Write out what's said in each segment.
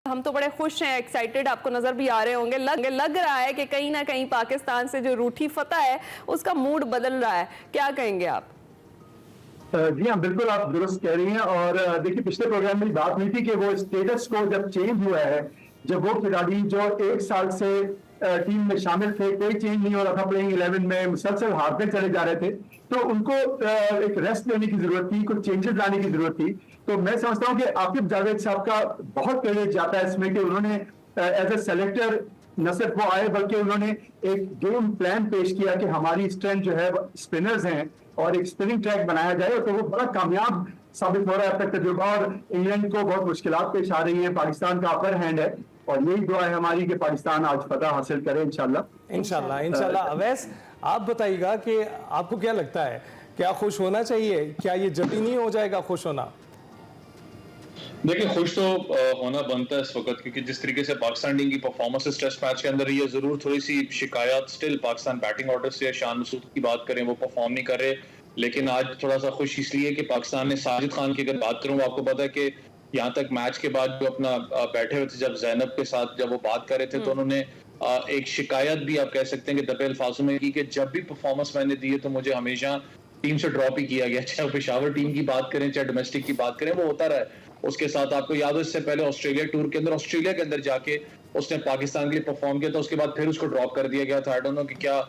हम तो बड़े खुश हैं, एक्साइटेड आपको नजर भी आ रहे होंगे। लग रहा है कि कहीं ना कहीं पाकिस्तान से जो रूठी फतह है उसका मूड बदल रहा है, क्या कहेंगे आप? जी हाँ, बिल्कुल आप दुरुस्त कह रही हैं। और देखिए, पिछले प्रोग्राम में बात हुई थी कि वो स्टेटस को जब चेंज हुआ है, जब वो खिलाड़ी जो 1 साल से टीम में शामिल थे, कोई चेंज नहीं हो रहा था, प्लेइंग 11 में मुसलसल हारते चले जा रहे थे, तो उनको एक रेस्ट लेने की जरूरत थी, कुछ चेंजेस लाने की जरूरत थी। तो मैं समझता हूँ कि आकिब जावेद साहब का बहुत क्रेडिट जाता है इसमें कि उन्होंने एज ए सेलेक्टर न सिर्फ वो आए, बल्कि उन्होंने एक गेम प्लान पेश किया कि हमारी स्ट्रेंथ जो है स्पिनर्स हैं और एक स्पिनिंग ट्रैक बनाया जाए। तो वो बड़ा कामयाब साबित हो रहा है अब तक तजुर्बा। और इंग्लैंड को बहुत मुश्किलात पेश आ रही हैं, पाकिस्तान का अपर हैंड है, और यही दुआ है हमारी कि पाकिस्तान आज फतह हासिल करे इंशाल्लाह। इंशाल्लाह। अवैस, आप बताइएगा कि आपको क्या लगता है, क्या खुश होना चाहिए? क्या ये जल्दी नहीं हो जाएगा खुश होना? देखिए, खुश तो होना बनता है इस वक्त, क्योंकि जिस तरीके से पाकिस्तान टीम की परफॉर्मेंस इस टेस्ट मैच के अंदर रही है, जरूर थोड़ी सी शिकायत स्टिल पाकिस्तान बैटिंग ऑर्डर से। शान मसूद की बात करें, वो परफॉर्म नहीं कर रहे, लेकिन आज थोड़ा सा खुश इसलिए कि पाकिस्तान ने साजिद खान की अगर बात करूं, आपको पता है कि यहाँ तक मैच के बाद जो अपना बैठे हुए थे, जब जैनब के साथ जब वो बात कर रहे थे, तो उन्होंने एक शिकायत भी आप कह सकते हैं कि दबे अल्फाजों में की कि जब भी परफॉर्मेंस मैंने दी है तो मुझे हमेशा टीम से ड्रॉप ही किया गया, चाहे पेशावर टीम की बात करें चाहे डोमेस्टिक की बात करें, वो होता रहा है। उसके साथ आपको याद हो, इससे पहले ऑस्ट्रेलिया टूर के अंदर ऑस्ट्रेलिया के अंदर जाके उसने पाकिस्तान के लिए परफॉर्म किया था, उसके बाद फिर उसको ड्रॉप कर दिया गया था। आई डोंट नो कि क्या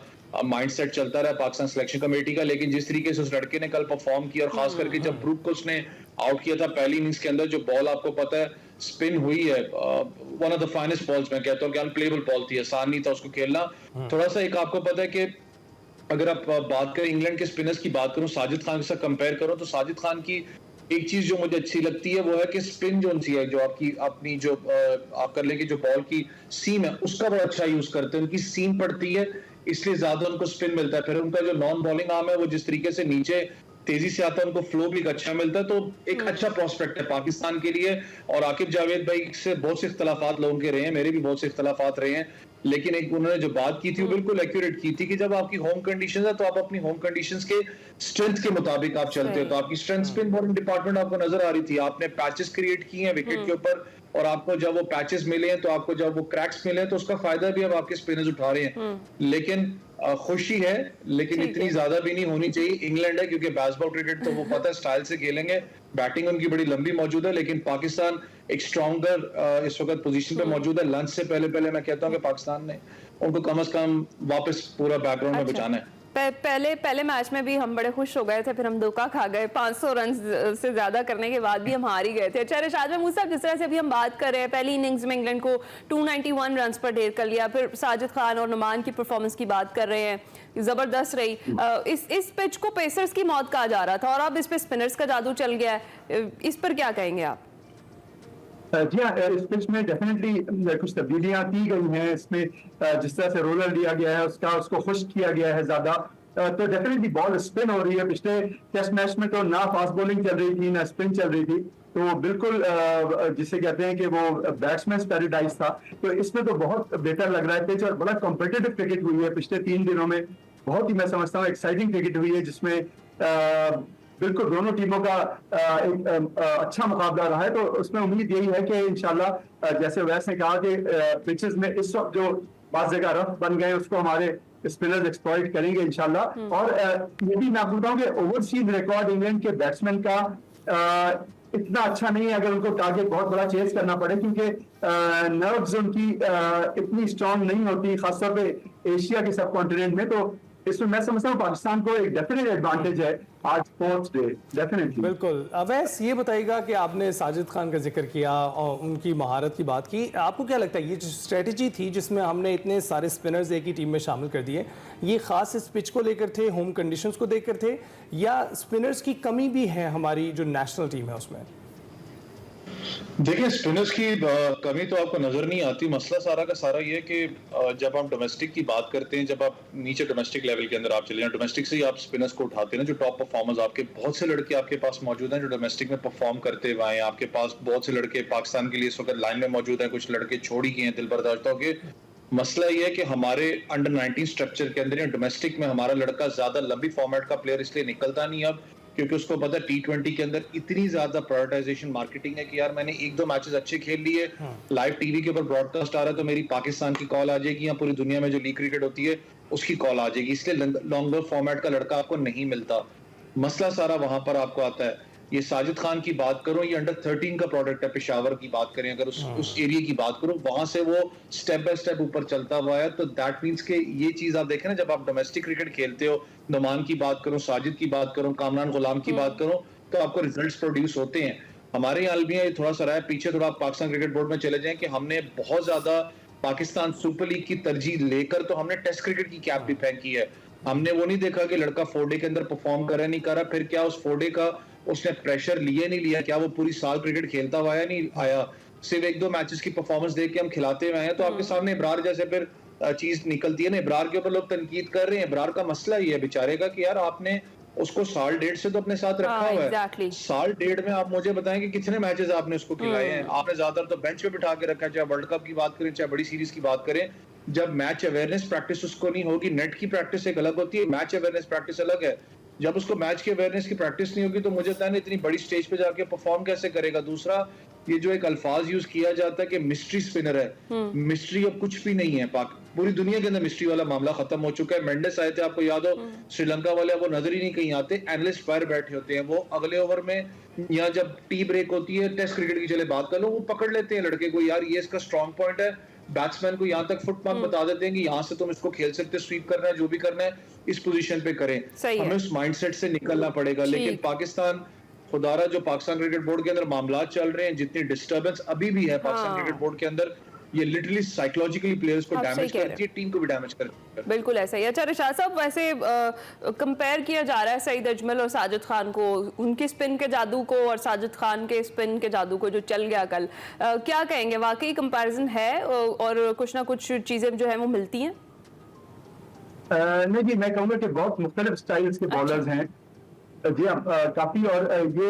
माइंडसेट चलता रहा पाकिस्तान सिलेक्शन कमेटी का, लेकिन जिस तरीके से उस लड़के ने कल परफॉर्म किया, और खास करके जब ब्रूक को उसने आउट किया था पहली इनिंग्स के अंदर, जो बॉल आपको पता है स्पिन हुई है, one of the finest balls मैं कहता हूँ कि अनप्लेबल बॉल थी, आसान नहीं था उसको खेलना। थोड़ा सा एक आपको पता है कि अगर आप बात करें इंग्लैंड के स्पिनर्स की बात करूं, साजिद खान के साथ कंपेयर करो, तो साजिद खान की एक चीज जो मुझे अच्छी लगती है वो है कि स्पिन जो उनकी है, जो आपकी अपनी जो आप कर लेंगे जो बॉल की सीम है, उसका बड़ा अच्छा यूज करते हैं। उनकी सीम पड़ती है, इसलिए ज्यादा उनको स्पिन मिलता है। फिर उनका जो नॉन बॉलिंग आर्म है, वो जिस तरीके से नीचे तेजी से आता है, उनको फ्लो भी अच्छा मिलता है। तो एक अच्छा प्रोस्पेक्ट है पाकिस्तान के लिए। और आकिब जावेद भाई से बहुत से इख्तलाफात लोगों के रहे हैं, मेरे भी बहुत से इख्तलाफात रहे हैं, लेकिन एक उन्होंने जो बात की थी वो बिल्कुल एक्यूरेट की थी कि जब आपकी होम कंडीशंस है तो आप अपनी होम कंडीशंस के स्ट्रेंथ के मुताबिक आप चलते हो। तो आपकी स्ट्रेंथ स्पिन बॉलिंग डिपार्टमेंट आपको नजर आ रही थी, आपने पैचेस क्रिएट किए हैं विकेट के ऊपर, और आपको जब वो पैचेस मिले हैं, तो आपको जब वो क्रैक्स मिले हैं, तो उसका फायदा भी अब आपके स्पिनर्स उठा रहे हैं। लेकिन खुशी है, लेकिन इतनी ज्यादा भी नहीं होनी चाहिए। इंग्लैंड है, क्योंकि बेसबॉल क्रिकेट तो वो पता है स्टाइल से खेलेंगे, बैटिंग उनकी बड़ी लंबी मौजूद है, लेकिन पाकिस्तान एक स्ट्रॉन्गर इस वक्त पोजीशन पे मौजूद है। लंच से पहले मैं कहता हूं कि पाकिस्तान ने उनको कम से कम वापस पूरा बैकग्राउंड में बचाना है। पहले मैच में भी हम बड़े खुश हो गए थे, फिर हम धोखा खा गए, 500 रन से ज्यादा करने के बाद भी हम हार ही गए थे। अच्छा रिशाद महमूद साहब, जिस तरह से अभी हम बात कर रहे हैं, पहली इनिंग्स में इंग्लैंड को 291 रन पर ढेर कर लिया, फिर साजिद खान और नुमान की परफॉर्मेंस की बात कर रहे हैं, जबरदस्त रही। इस पिच को पेसर्स की मौत कहा जा रहा था, और अब इस पे स्पिनर्स का जादू चल गया है, इस पर क्या कहेंगे आप? जी हाँ, इस पिच में डेफिनेटली कुछ तब्दीलियां की गई हैं। इसमें जिस तरह से रोलर दिया गया है, उसको खुश्क किया गया है ज्यादा, तो डेफिनेटली बॉल स्पिन हो रही है। पिछले टेस्ट मैच में तो ना फास्ट बॉलिंग चल रही थी ना स्पिन चल रही थी, तो बिल्कुल जिसे कहते हैं कि वो बैट्समैन पैराडाइज था। तो इसमें तो बहुत बेहतर लग रहा है पिच, और बड़ा कॉम्पिटिटिव क्रिकेट हुई है पिछले 3 दिनों में। बहुत ही मैं समझता हूँ एक्साइटिंग क्रिकेट हुई है, जिसमें बिल्कुल दोनों टीमों का एक अच्छा मुकाबला रहा है। तो उसमें उम्मीद यही है कि इंशाल्लाह, जैसे वैस ने कहा कि पिचेस में इस वक्त जो बात जगह रफ बन गए, उसको हमारे स्पिनर्स एक्सप्लॉइट करेंगे इंशाल्लाह। और ये भी मैं आपको बताऊं कि ओवरसीज रिकॉर्ड इंग्लैंड के बैट्समैन का इतना अच्छा नहीं है, अगर उनको टारगेट बहुत बड़ा चेस करना पड़े, क्योंकि नर्व्स उनकी इतनी स्ट्रांग नहीं होती, खासतौर पे एशिया के सब कॉन्टिनेंट में। तो इसमें मैं समझता हूँ पाकिस्तान को एक डेफिनेट एडवांटेज है आज स्पोर्ट्स डे, डेफिनेटली। बिल्कुल। अवैस, ये बताइएगा कि आपने साजिद खान का जिक्र किया और उनकी महारत की बात की, आपको क्या लगता है ये जो स्ट्रेटजी थी जिसमें हमने इतने सारे स्पिनर्स एक ही टीम में शामिल कर दिए, ये खास इस पिच को लेकर थे, होम कंडीशंस को देखकर थे, या स्पिनर्स की कमी भी है हमारी जो नेशनल टीम है उसमें? देखिए, स्पिनर्स की कमी तो आपको नजर नहीं आती। मसला सारा का सारा ये कि जब हम डोमेस्टिक की बात करते हैं, जब आप नीचे डोमेस्टिक लेवल के अंदर आप चले जाएं, डोमेस्टिक से ही आप स्पिनर्स को उठाते हैं ना, जो टॉप परफॉर्मर्स आपके बहुत से लड़के आपके पास मौजूद हैं जो डोमेस्टिक में परफॉर्म करते हुए हैं। आपके पास बहुत से लड़के पाकिस्तान के लिए इस वक्त लाइन में मौजूद हैं, कुछ लड़के छोड़ ही गए हैं दिल बर्दाश्तों के। मसला ये है कि हमारे अंडर 19 स्ट्रक्चर के अंदर या डोमेस्टिक में हमारा लड़का ज्यादा लंबी फॉर्मेट का प्लेयर इसलिए निकलता नहीं अब, क्योंकि उसको पता है T20 के अंदर इतनी ज्यादा प्रायोरिटाइजेशन मार्केटिंग है कि यार मैंने एक दो मैचेस अच्छे खेल लिए, लाइव टीवी के ऊपर ब्रॉडकास्ट आ रहा है तो मेरी पाकिस्तान की कॉल आ जाएगी या पूरी दुनिया में जो लीग क्रिकेट होती है उसकी कॉल आ जाएगी, इसलिए लॉन्गर फॉर्मेट का लड़का आपको नहीं मिलता। मसला सारा वहां पर आपको आता है। ये साजिद खान की बात करो, ये अंडर 13 का प्रोडक्ट है, पेशावर की बात करें अगर उस एरिया की बात करो, वहां से वो स्टेप बाय स्टेप ऊपर चलता हुआ है। तो दैट मींस के ये चीज आप देखें ना, जब आप डोमेस्टिक क्रिकेट खेलते हो, नुमान की बात करो, साजिद की बात करो, कामरान गुलाम की बात करो, तो आपको रिजल्ट्स प्रोड्यूस होते हैं। हमारे यहाँ अलमिया ये थोड़ा सा रहा है पीछे, थोड़ा पाकिस्तान क्रिकेट बोर्ड में चले जाएं कि हमने बहुत ज्यादा पाकिस्तान सुपर लीग की तरजीह लेकर तो हमने टेस्ट क्रिकेट की कैप भी फेंकी है। हमने वो नहीं देखा कि लड़का 4 डे के अंदर परफॉर्म कर रहा नहीं कर रहा, फिर क्या उस 4 डे का उसने प्रेशर लिया नहीं लिया, क्या वो पूरी साल क्रिकेट खेलता हुआ आया नहीं आया, सिर्फ एक दो मैचेस की परफॉर्मेंस देख के हम खिलाते हुए आए। तो आपके सामने इब्रार जैसे फिर चीज निकलती है ना, इब्रार के ऊपर लोग तनकीद कर रहे हैं। इब्रार का मसला ये है बेचारे का कि यार आपने उसको साल डेढ़ से तो अपने साथ रखा हुआ है, साल डेढ़ में आप मुझे बताएं कि कितने मैचेस आपने उसको खिलाए हैं। आपने ज्यादातर तो बेंच पे बिठा के रखा है, चाहे वर्ल्ड कप की बात करें चाहे बड़ी सीरीज की बात करें। जब मैच अवेयरनेस प्रैक्टिस उसको नहीं होगी, नेट की प्रैक्टिस एक अलग होती है, मैच अवेयरनेस प्रैक्टिस अलग है। जब उसको मैच की अवेयरनेस की प्रैक्टिस नहीं होगी तो मुझे पता नहीं इतनी बड़ी स्टेज पे जाके परफॉर्म कैसे करेगा। दूसरा, ये जो एक अल्फाज यूज किया जाता है कि मिस्ट्री स्पिनर है, मिस्ट्री अब कुछ भी नहीं है। पूरी दुनिया के अंदर मिस्ट्री वाला मामला खत्म हो चुका है। मेंडिस आए थे, आपको याद हो, श्रीलंका वाले, वो नजर ही नहीं कहीं आते, एनालिस्ट बाहर बैठे होते हैं, वो अगले ओवर में या जब टी ब्रेक होती है, टेस्ट क्रिकेट की चले बात कर लो, वो पकड़ लेते हैं लड़के को, यार ये इसका स्ट्रॉन्ग पॉइंट है। बैट्समैन को यहाँ तक फुटपाथ बता देते हैं कि यहाँ से तुम इसको खेल सकते, स्वीप करना है, जो भी करना है इस पोजीशन पे करें। हमें उस माइंडसेट से निकलना पड़ेगा। लेकिन पाकिस्तान, खुदारा जो पाकिस्तान क्रिकेट बोर्ड के अंदर मामला चल रहे हैं, जितनी डिस्टर्बेंस अभी भी है पाकिस्तान क्रिकेट बोर्ड के अंदर, ये लिटरली साइकोलॉजिकली प्लेयर्स को डैमेज करती है, टीम को भी डैमेज करती है। बिल्कुल ऐसा ही। अच्छा रिशाद साहब, वैसे कंपेयर किया जा रहा है सईद अजमल और साजिद खान को, उनकी स्पिन के जादू को और साजिद खान के स्पिन के जादू को जो चल गया कल, क्या कहेंगे, वाकई कंपैरिजन है और कुछ ना कुछ चीजें जो है वो मिलती हैं? नहीं जी, मैं कहूँगा कि बहुत मुख्तलिफ स्टाइल्स के बॉलर्स हैं जी काफी। और ये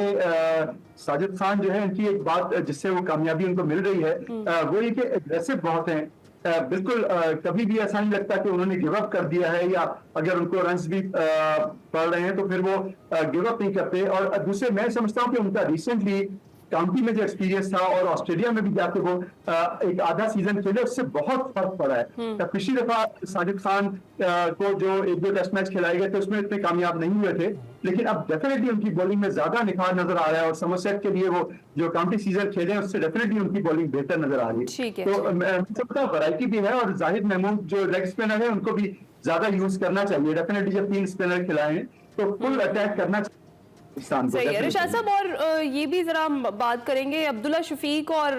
साजिद खान जो है, इनकी एक बात जिससे वो कामयाबी उनको मिल रही है वो ये कि एग्रेसिव बहुत हैं। बिल्कुल कभी भी ऐसा नहीं लगता कि उन्होंने गिव अप कर दिया है, या अगर उनको रन्स भी पड़ रहे हैं तो फिर वो गिव अप नहीं करते। और दूसरे मैं समझता हूँ कि उनका रिसेंटली काउंटी में जो एक्सपीरियंस था और ऑस्ट्रेलिया में भी जाके वो एक आधा सीजन खेले, उससे बहुत फर्क पड़ा है। पिछली दफा साजिद खान को जो एक दो टेस्ट मैच खिलाए गए थे उसमें इतने कामयाब नहीं हुए थे, लेकिन अब डेफिनेटली उनकी बॉलिंग में ज्यादा निखार नजर आ रहा है। और समरसेट के लिए वो जो काउंटी सीजन खेले उससे डेफिनेटली उनकी बॉलिंग बेहतर नजर आ रही है। तो मैं समझता वैरायटी भी है, और जाहिद महमूद जो लेग स्पिनर है उनको भी ज्यादा यूज करना चाहिए। डेफिनेटली जब 3 स्पिनर खिलाए हैं तो फुल अटैक करना चाहिए। सही है रिशाद साहब, और ये भी जरा बात करेंगे, अब्दुल्ला शफीक और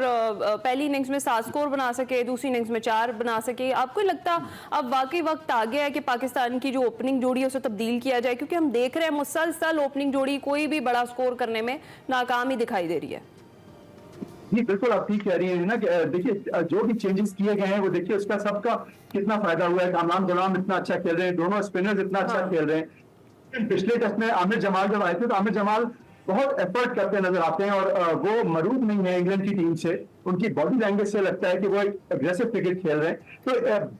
पहली इनिंग्स में 7 स्कोर बना सके, दूसरी इनिंग्स में 4 बना सके, आपको लगता अब वाकई वक्त आ गया है कि पाकिस्तान की जो ओपनिंग जोड़ी है उसे तब्दील किया जाए? क्योंकि हम देख रहे हैं मुसलसल ओपनिंग जोड़ी कोई भी बड़ा स्कोर करने में नाकाम ही दिखाई दे रही है। जी बिल्कुल, आप ठीक कह रही हैं ना। देखिए जो भी चेंजेस किए गए हैं वो देखिए उसका सबका कितना फायदा हुआ है। कामरान गुलाम इतना अच्छा खेल रहे हैं, दोनों स्पिनर्स इतना अच्छा खेल रहे हैं। पिछले टेस्ट में आमिर जमाल जब आए थे तो आमिर जमाल बहुत एफर्ट करते नजर आते हैं, और वो मरूद नहीं है इंग्लैंड की टीम से। उनकी बॉडी लैंग्वेज से लगता है कि वो एक एग्रेसिव क्रिकेट खेल रहे हैं। तो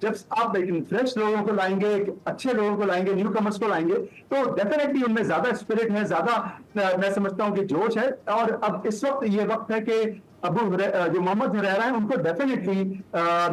जब आप फ्रेश लोगों को लाएंगे, अच्छे लोगों को लाएंगे, न्यू कमर्स को लाएंगे, तो डेफिनेटली उनमें ज्यादा स्पिरिट है, ज्यादा मैं समझता हूँ कि जोश है। और अब इस वक्त ये वक्त है कि जो मोहम्मद हुरैरा है उनको डेफिनेटली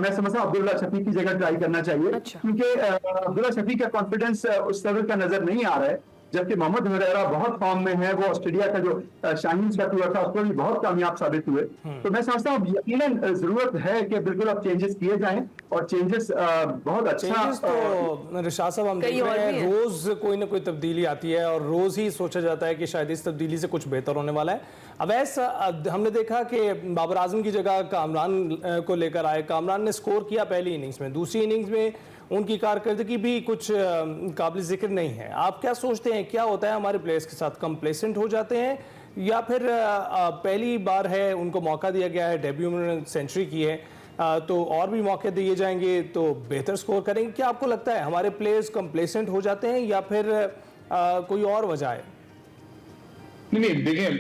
मैं समझता हूँ अब्दुल्ला शफीक की जगह ट्राई करना चाहिए। क्योंकि अब्दुल्ला शफीक का कॉन्फिडेंस उस लेवल का नजर नहीं आ रहा है, जबकि मोहम्मद हुरैरा बहुत फॉर्म में है। वो ऑस्ट्रेलिया का जो शाहीन का टूर था उसको भी बहुत कामयाब साबित हुए। तो मैं समझता हूँ यकीनन जरूरत है कि बिल्कुल अब चेंजेस किए जाएं, और चेंजेस बहुत अच्छा। तो रिशाद साहब, हम देख रहे हैं रोज कोई ना कोई तब्दीली आती है और रोज ही सोचा जाता है कि शायद इस तब्दीली से कुछ बेहतर होने वाला है। अब ऐसा हमने देखा कि बाबर आजम की जगह कामरान को लेकर आए। कामरान ने स्कोर किया पहली इनिंग्स में, दूसरी इनिंग्स में उनकी कारकर्दगी भी कुछ काबिल जिक्र नहीं है। आप क्या सोचते हैं, क्या होता है हमारे प्लेयर्स के साथ? कंप्लेसेंट हो जाते हैं, या फिर पहली बार है उनको मौका दिया गया है, डेब्यू में सेंचुरी की है, तो और भी मौके दिए जाएंगे तो बेहतर स्कोर करेंगे? क्या आपको लगता है हमारे प्लेयर्स कंप्लेसेंट हो जाते हैं, या फिर कोई और वजह है? नहीं देखिए,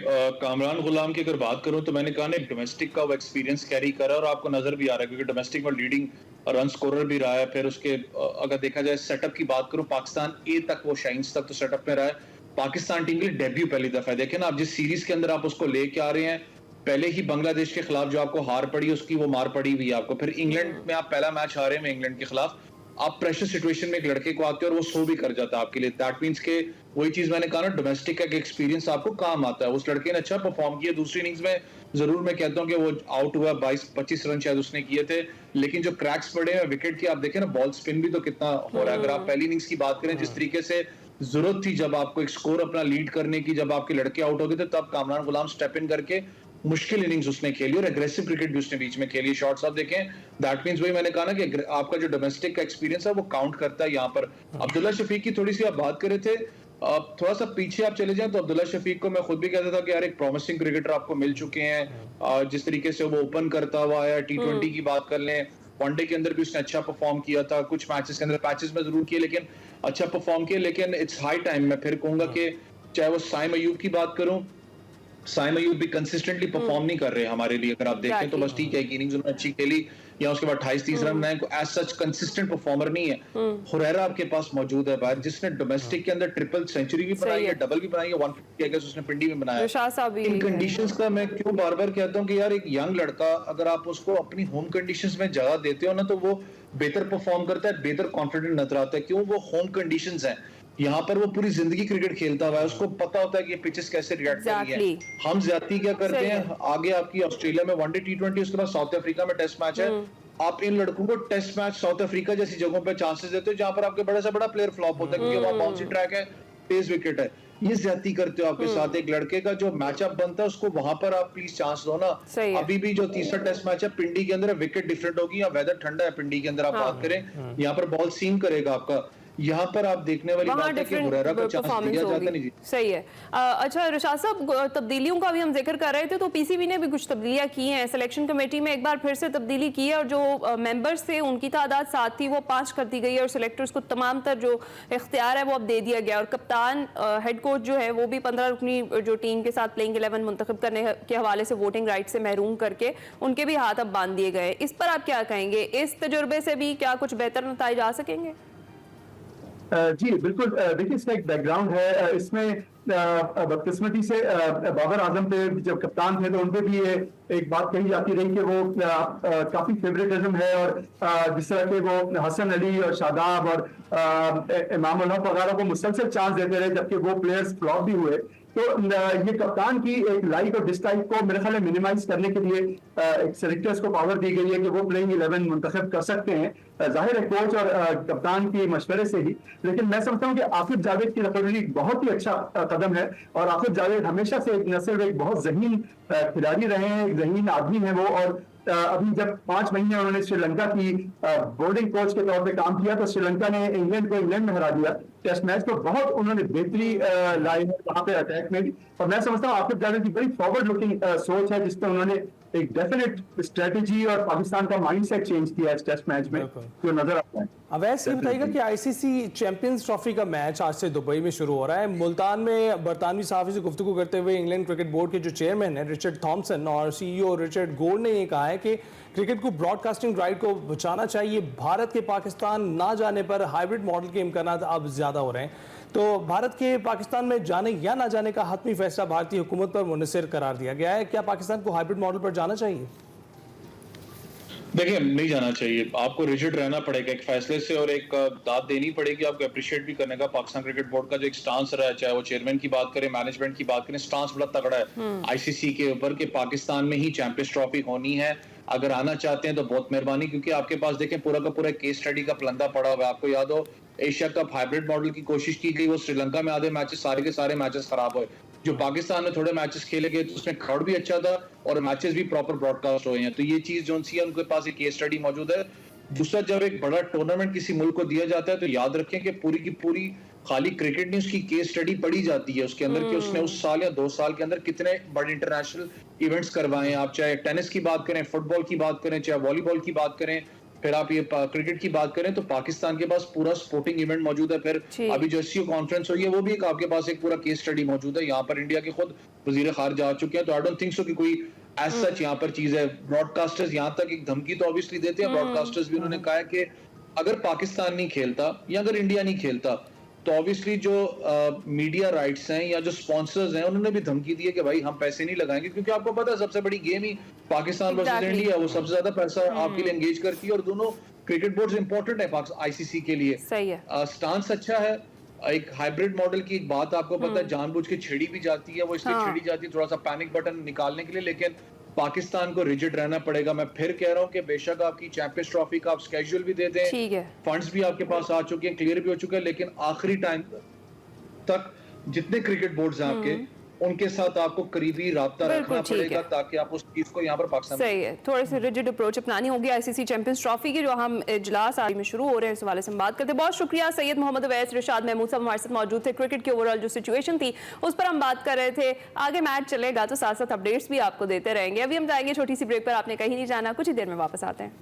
कामरान गुलाम की अगर बात करूं तो मैंने कहा ना, डोमेस्टिक का वो एक्सपीरियंस कैरी कर रहा है और आपको नजर भी आ रहा है, क्योंकि डोमेस्टिक में लीडिंग रन स्कोरर भी रहा है। फिर उसके अगर देखा जाए सेटअप की बात करूं, पाकिस्तान ए तक, वो शाइन्स तक तो सेटअप में रहा है, पाकिस्तान टीम के लिए डेब्यू पहली दफा है। देखें ना, आप जिस सीरीज के अंदर आप उसको लेके आ रहे हैं, पहले ही बांग्लादेश के खिलाफ जो आपको हार पड़ी, उसकी वो मार पड़ी हुई है आपको, फिर इंग्लैंड में आप पहला मैच हारे हैं इंग्लैंड के खिलाफ, आप प्रेशर सिचुएशन में एक लड़के को आते हो और वो सो भी कर जाता है आपके लिए। दैट मींस के वही चीज मैंने कहा ना, डोमेस्टिक का एक्सपीरियंस आपको काम आता है। उस लड़के ने अच्छा परफॉर्म किया दूसरी इनिंग्स में, जरूर मैं कहता हूं कि वो आउट हुआ, 22-25 रन शायद उसने किए थे, लेकिन जो क्रैक्स पड़े हैं विकेट की, आप देखें ना बॉल स्पिन भी तो कितना हो रहा है। अगर आप पहली इनिंग्स की बात करें, जिस तरीके से जरूरत थी जब आपको एक स्कोर अपना लीड करने की, जब आपके लड़के आउट हो गए थे, तब कामरान गुलाम स्टेप इन करके मुश्किल इनिंग्स उसने खेली और एग्रेसिव क्रिकेट भी उसने बीच में खेली। शॉट्स आप देखें, दैट मींस वही मैंने कहा ना कि आपका जो डोमेस्टिक का एक्सपीरियंस है वो काउंट करता है यहाँ पर। अब्दुल्ला शफीक की थोड़ी सी आप बात कर रहे थे, थोड़ा सा पीछे आप चले जाएं तो अब्दुल्ला शफीक को मैं खुद भी कहता था कि यार एक प्रॉमिसिंग क्रिकेटर आपको मिल चुके हैं। जिस तरीके से वो ओपन करता हुआ है, T20 की बात कर लें, वनडे के अंदर भी उसने अच्छा परफॉर्म किया था, कुछ मैचेस के अंदर पैचेस में जरूर किए लेकिन अच्छा परफॉर्म किया। लेकिन इट्स हाई टाइम, मैं फिर कहूंगा कि चाहे वो साइम अयूब की बात करूं, साइम अयूब भी कंसिस्टेंटली परफॉर्म नहीं कर रहे हमारे लिए। अगर आप देखें तो बस ठीक है कि इनिंग्स उन्होंने अच्छी खेली या उसके बाद 28-30 रन बनाए, एज सच कंसिस्टेंट परफॉर्मर नहीं है। हुरैरा आपके पास मौजूद है बाहर, जिसने डोमेस्टिक के अंदर ट्रिपल सेंचुरी भी बनाई है, डबल भी बनाई है, 150 अगेंस्ट उसने पिंडी में बनाया। इन कंडीशंस का मैं क्यों बार बार कहता हूं कि यार एक यंग लड़का अगर आप उसको अपनी होम कंडीशंस में जगह देते हो ना, तो वो बेहतर परफॉर्म करता है, बेहतर कॉन्फिडेंट नजर आता है। क्यों? वो होम कंडीशंस हैं, यहाँ पर वो पूरी जिंदगी क्रिकेट खेलता हुआ है, उसको पता होता है कि ये पिचेस कैसे रिएक्ट करेंगे। हम ज्यादा क्या करते हैं, आगे आपकी ऑस्ट्रेलिया में वनडे T20, उसके बाद साउथ अफ्रीका में टेस्ट मैच है, आप इन लड़कों को टेस्ट मैच साउथ अफ्रीका जैसी जगहों पे चांसेस देते हो जहां पर आपके बड़ा से बड़ा प्लेयर फ्लॉप होता है, क्योंकि वहां बाउंसी ट्रैक है, तेज विकेट है। ये ज्यादती करते हो आपके साथ। एक लड़के का जो मैचअप बनता है उसको वहां पर आप प्लीज चांस दो ना। अभी भी जो तीसरा टेस्ट मैच है पिंडी के अंदर, विकेट डिफरेंट होगी या वेदर ठंडा है पिंडी के अंदर, आप बात करें यहाँ पर बॉल सीम करेगा आपका, यहाँ पर आप देखने वाली बात है कि हुरैरा को चांस दिया जाता नहीं। सही है। अच्छा रिशाद साहब, तब्दीलियों का भी हम जिक्र कर रहे थे, तो पीसीबी ने भी कुछ तब्दीलियां की हैं, सिलेक्शन कमेटी में एक बार फिर से तब्दीली की है और जो मेंबर्स थे उनकी तादाद 7 थी वो 5 कर दी गई है और सिलेक्टर्स को तमाम तर जो इख्तियार है वो अब दे दिया गया और कप्तान हेड कोच जो है वो भी 15 रुकनी जो टीम के साथ प्लेइंग 11 मुंतखब करने के हवाले से वोटिंग राइट से महरूम करके उनके भी हाथ अब बांध दिए गए। इस पर आप क्या कहेंगे? इस तजुर्बे से भी क्या कुछ बेहतर नताइज आ सकेंगे? जी बिल्कुल, देखिए इसका एक बैकग्राउंड है। इसमें बदकिस्मती से बाबर आजम पे जब कप्तान थे तो उनपे भी ये एक बात कही जाती रही कि वो काफी फेवरेटिज्म है और जिस तरह के वो हसन अली और शादाब और इमाम उल हक वगैरह को मुसलसल चांस देते रहे, जबकि वो प्लेयर्स फ्लॉप भी हुए। तो ये कप्तान की एक लाइक और डिसलाइक को मेरे ख्याल में मिनिमाइज करने के लिए एक सेलेक्टर्स को पावर दी गई है कि वो प्लेइंग 11 मुंतखब कर सकते हैं, जाहिर है कोच और कप्तान की मशवरे से ही। लेकिन मैं समझता हूँ कि आसिफ जावेद की रिकवरी बहुत ही अच्छा कदम है और आसिफ जावेद हमेशा से एक न सिर्फ एक बहुत ज़हीन खिलाड़ी रहे हैं, एक ज़हीन आदमी है वो। और अभी जब 5 महीने उन्होंने श्रीलंका की बोर्डिंग कोच के तौर पे काम किया तो श्रीलंका ने इंग्लैंड को इंग्लैंड में हरा दिया टेस्ट मैच को, बहुत उन्होंने बेहतरी लाई है वहां पे अटैक में भी। और मैं समझता हूँ आसिफ जावेद की बड़ी फॉरवर्ड लुकिंग सोच है जिसपे उन्होंने एक डेफिनेट स्ट्रेटेजी और पाकिस्तान का माइंडसेट चेंज किया इस टेस्ट मैच में, जो नजर आता है। अवैस ये बताइएगा कि आईसीसी चैंपियंस ट्रॉफी का मैच आज से दुबई में शुरू हो रहा है। मुल्तान में बरतानवी सहाफ़ी से गुफ्तगू करते हुए इंग्लैंड क्रिकेट बोर्ड के जो चेयरमैन हैं रिचर्ड थॉमसन और सीईओ रिचर्ड गोल्ड ने ये कहा है कि क्रिकेट को ब्रॉडकास्टिंग राइट को बचाना चाहिए। भारत के पाकिस्तान ना जाने पर हाइब्रिड मॉडल के इम्कानात अब ज़्यादा हो रहे हैं, तो भारत के पाकिस्तान में जाने या ना जाने का हतमी फैसला भारतीय हुकूमत पर मुनसर करार दिया गया है। क्या पाकिस्तान को हाइब्रिड मॉडल पर जाना चाहिए? देखिए, नहीं जाना चाहिए, आपको रिजिड रहना पड़ेगा एक फैसले से और एक दाद देनी पड़ेगी, आपको अप्रिशिएट भी करने का। पाकिस्तान क्रिकेट बोर्ड का जो एक स्टांस रहा है, चाहे वो चेयरमैन की बात करें, मैनेजमेंट की बात करें, स्टांस बड़ा तगड़ा है आईसीसी के ऊपर कि पाकिस्तान में ही चैंपियंस ट्रॉफी होनी है। अगर आना चाहते हैं तो बहुत मेहरबानी, क्योंकि आपके पास देखें पूरा का पूरा केस स्टडी का पलंदा पड़ा हुआ है। आपको याद हो एशिया कप हाइब्रिड मॉडल की कोशिश की गई, वो श्रीलंका में आधे मैचेस सारे के सारे मैचेस खराब हुए। जो पाकिस्तान में थोड़े मैचेस खेले गए तो उसमें क्राउड भी अच्छा था और मैचेस भी प्रॉपर ब्रॉडकास्ट हुए हैं। तो ये चीज जो सी है उनके पास एक केस स्टडी मौजूद है। दूसरा, जब एक बड़ा टूर्नामेंट किसी मुल्क को दिया जाता है तो याद रखें कि पूरी की पूरी खाली क्रिकेट नहीं, उसकी केस स्टडी पढ़ी जाती है उसके अंदर कि उसने उस साल या 2 साल के अंदर कितने बड़े इंटरनेशनल इवेंट्स करवाए हैं। आप चाहे टेनिस की बात करें, फुटबॉल की बात करें, चाहे वॉलीबॉल की बात करें, फिर आप ये क्रिकेट की बात करें, तो पाकिस्तान के पास पूरा स्पोर्टिंग इवेंट मौजूद है। फिर अभी जो एससीओ कॉन्फ्रेंस हुई है वो भी एक आपके पास एक पूरा केस स्टडी मौजूद है। यहाँ पर इंडिया के खुद वजीर खारजा जा चुके हैं, तो आई डोंट थिंक सो कि कोई एज सच यहाँ पर चीज है। ब्रॉडकास्टर्स यहाँ तक एक धमकी तो ऑब्वियसली देते हैं, ब्रॉडकास्टर्स भी उन्होंने कहा है कि अगर पाकिस्तान नहीं खेलता या अगर इंडिया नहीं खेलता तो ऑब्वियसली जो मीडिया राइट्स हैं या जो स्पॉन्सर्स हैं उन्होंने भी धमकी दी है कि भाई हम पैसे नहीं लगाएंगे, क्योंकि आपको पता है सबसे बड़ी गेम ही पाकिस्तान वर्सेस Exactly. इंडिया, वो सबसे ज्यादा पैसा आपके लिए एंगेज करती है और दोनों क्रिकेट बोर्ड्स इंपॉर्टेंट है आईसीसी के लिए। सही है। स्टांस अच्छा है, एक हाइब्रिड मॉडल की एक बात आपको पता है जानबूझ के छेड़ी भी जाती है, वो इसलिए हाँ। छेड़ी जाती है थोड़ा सा पैनिक बटन निकालने के लिए, लेकिन पाकिस्तान को रिजिड रहना पड़ेगा। मैं फिर कह रहा हूं कि बेशक आपकी चैंपियंस ट्रॉफी का आप स्केड्यूल भी दे दें, ठीक है। फंड्स भी आपके पास आ चुके हैं, क्लियर भी हो चुका है, लेकिन आखिरी टाइम तक जितने क्रिकेट बोर्ड्स हैं आपके उनके साथ आपको करीबी राब्ता बिल्कुल रखना ठीक पड़ेगा है। ताकि आप उस चीज को यहाँ पर पाकिस्तान में सही है, थोड़े से रिजिड अप्रोच अपनानी होगी आईसीसी चैंपियंस ट्रॉफी की, जो हम इजलास आज में शुरू हो रहे हैं इस हवाले से हम बात करते हैं। बहुत शुक्रिया सैयद मोहम्मद अवैस, रिशाद महमूद साहब हमारे साथ मौजूद थे। क्रिकेट की ओवरऑल जो सिचुएशन थी उस पर हम बात कर रहे थे। आगे मैच चलेगा तो साथ साथ अपडेट्स भी आपको देते रहेंगे। अभी हम जाएंगे छोटी सी ब्रेक पर, आपने कहीं नहीं जाना, कुछ ही देर में वापस आते हैं।